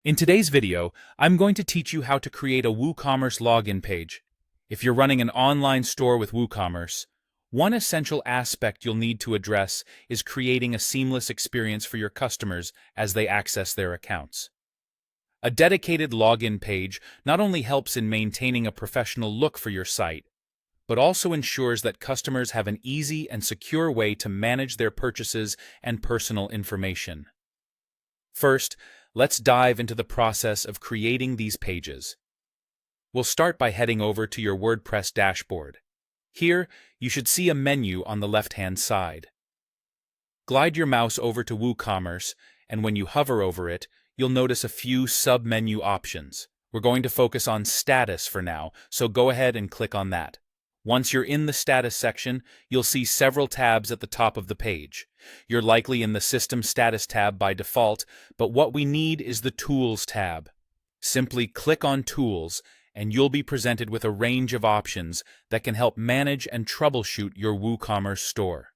In today's video, I'm going to teach you how to create a WooCommerce login page. If you're running an online store with WooCommerce, one essential aspect you'll need to address is creating a seamless experience for your customers as they access their accounts. A dedicated login page not only helps in maintaining a professional look for your site, but also ensures that customers have an easy and secure way to manage their purchases and personal information. First, let's dive into the process of creating these pages. We'll start by heading over to your WordPress dashboard. Here, you should see a menu on the left-hand side. Glide your mouse over to WooCommerce, and when you hover over it, you'll notice a few sub-menu options. We're going to focus on Status for now, so go ahead and click on that. Once you're in the Status section, you'll see several tabs at the top of the page. You're likely in the System Status tab by default, but what we need is the Tools tab. Simply click on Tools, and you'll be presented with a range of options that can help manage and troubleshoot your WooCommerce store.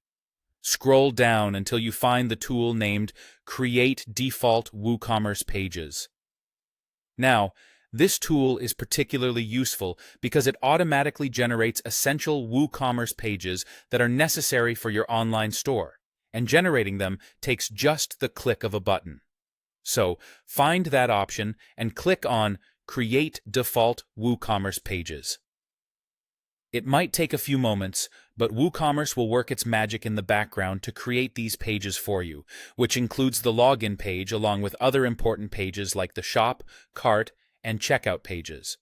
Scroll down until you find the tool named Create Default WooCommerce Pages. Now, this tool is particularly useful because it automatically generates essential WooCommerce pages that are necessary for your online store, and generating them takes just the click of a button. So, find that option and click on Create Default WooCommerce Pages. It might take a few moments, but WooCommerce will work its magic in the background to create these pages for you, which includes the login page along with other important pages like the shop, cart, and checkout pages.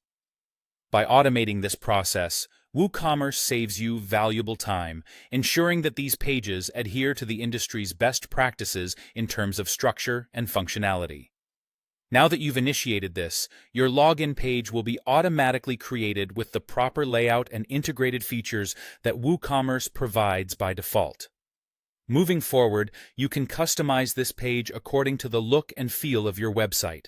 By automating this process, WooCommerce saves you valuable time, ensuring that these pages adhere to the industry's best practices in terms of structure and functionality. Now that you've initiated this, your login page will be automatically created with the proper layout and integrated features that WooCommerce provides by default. Moving forward, you can customize this page according to the look and feel of your website.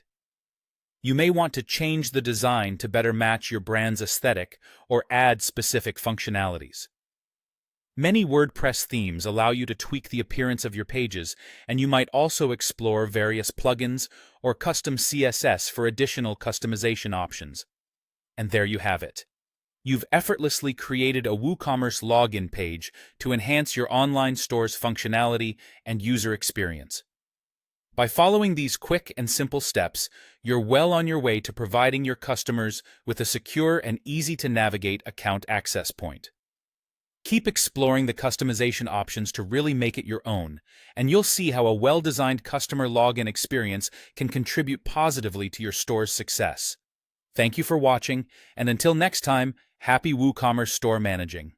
You may want to change the design to better match your brand's aesthetic or add specific functionalities. Many WordPress themes allow you to tweak the appearance of your pages, and you might also explore various plugins or custom CSS for additional customization options. And there you have it. You've effortlessly created a WooCommerce login page to enhance your online store's functionality and user experience. By following these quick and simple steps, you're well on your way to providing your customers with a secure and easy-to-navigate account access point. Keep exploring the customization options to really make it your own, and you'll see how a well-designed customer login experience can contribute positively to your store's success. Thank you for watching, and until next time, happy WooCommerce store managing.